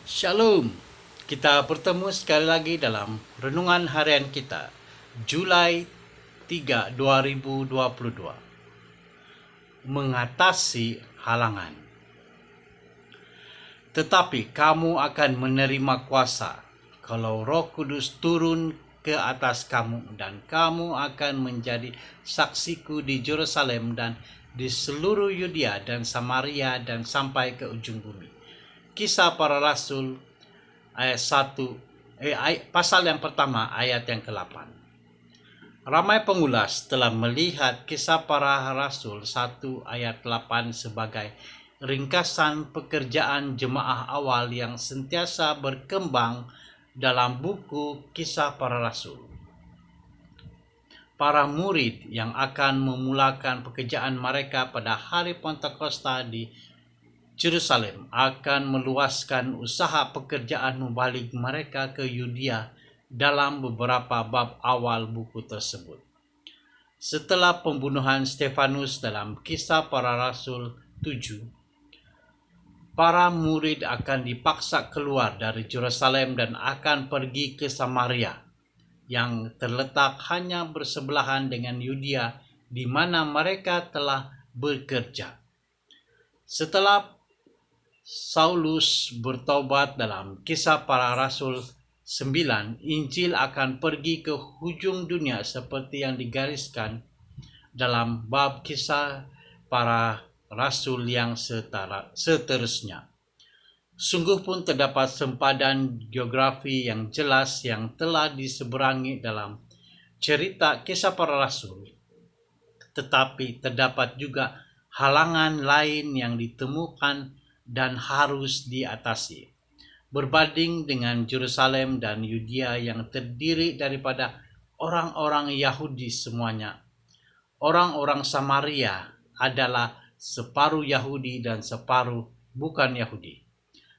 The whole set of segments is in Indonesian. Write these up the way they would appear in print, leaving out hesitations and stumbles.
Shalom. Kita bertemu sekali lagi dalam renungan harian kita, Julai 3, 2022. Mengatasi halangan. Tetapi kamu akan menerima kuasa kalau Roh Kudus turun ke atas kamu, dan kamu akan menjadi saksiku di Yerusalem dan di seluruh Yudea dan Samaria dan sampai ke ujung bumi. Kisah Para Rasul ayat 1 pasal yang pertama ayat yang ke-8. Ramai pengulas telah melihat Kisah Para Rasul 1 ayat 8 sebagai ringkasan pekerjaan jemaah awal yang sentiasa berkembang dalam buku Kisah Para Rasul. Para murid yang akan memulakan pekerjaan mereka pada hari Pentakosta di Yerusalem akan meluaskan usaha pekerjaan membalik mereka ke Yudea dalam beberapa bab awal buku tersebut. Setelah pembunuhan Stefanus dalam Kisah Para Rasul 7, para murid akan dipaksa keluar dari Yerusalem dan akan pergi ke Samaria yang terletak hanya bersebelahan dengan Yudea di mana mereka telah bekerja. Setelah Saulus bertobat dalam Kisah Para Rasul 9, Injil akan pergi ke hujung dunia seperti yang digariskan dalam bab Kisah Para Rasul yang seterusnya. Sungguh pun terdapat sempadan geografi yang jelas yang telah diseberangi dalam cerita Kisah Para Rasul, tetapi terdapat juga halangan lain yang ditemukan dan harus diatasi. Berbanding dengan Yerusalem dan Yudea yang terdiri daripada orang-orang Yahudi semuanya, orang-orang Samaria adalah separuh Yahudi dan separuh bukan Yahudi.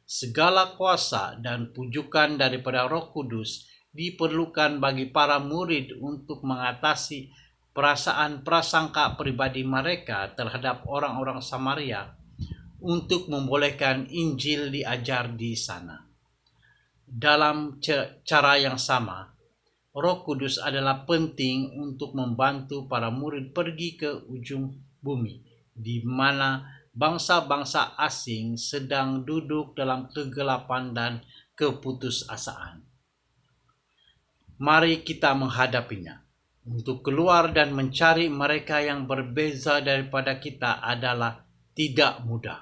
Segala kuasa dan pujukan daripada Roh Kudus diperlukan bagi para murid untuk mengatasi perasaan prasangka pribadi mereka terhadap orang-orang Samaria, untuk membolehkan Injil diajar di sana. Dalam cara yang sama, Roh Kudus adalah penting untuk membantu para murid pergi ke ujung bumi, di mana bangsa-bangsa asing sedang duduk dalam kegelapan dan keputusasaan. Mari kita menghadapinya. Untuk keluar dan mencari mereka yang berbeza daripada kita adalah tidak mudah.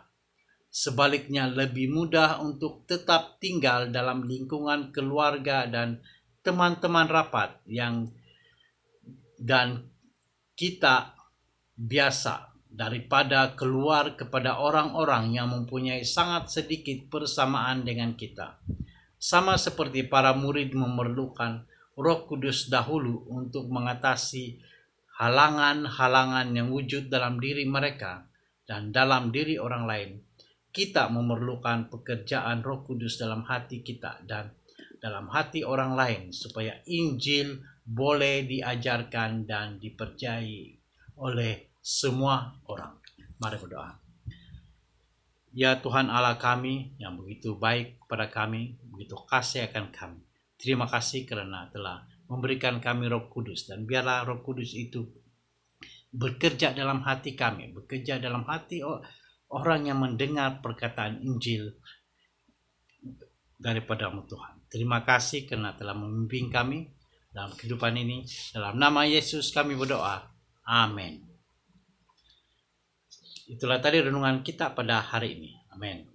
Sebaliknya, lebih mudah untuk tetap tinggal dalam lingkungan keluarga dan teman-teman rapat dan kita biasa daripada keluar kepada orang-orang yang mempunyai sangat sedikit persamaan dengan kita. Sama seperti para murid memerlukan Roh Kudus dahulu untuk mengatasi halangan-halangan yang wujud dalam diri mereka dan dalam diri orang lain, kita memerlukan pekerjaan Roh Kudus dalam hati kita dan dalam hati orang lain supaya Injil boleh diajarkan dan dipercayai oleh semua orang. Mari berdoa. Ya Tuhan Allah kami yang begitu baik kepada kami, begitu kasih akan kami. Terima kasih karena telah memberikan kami Roh Kudus, dan biarlah Roh Kudus itu bekerja dalam hati kami, bekerja dalam hati orang yang mendengar perkataan Injil daripada-Mu Tuhan. Terima kasih karena telah membimbing kami dalam kehidupan ini. Dalam nama Yesus kami berdoa. Amin. Itulah tadi renungan kita pada hari ini. Amin.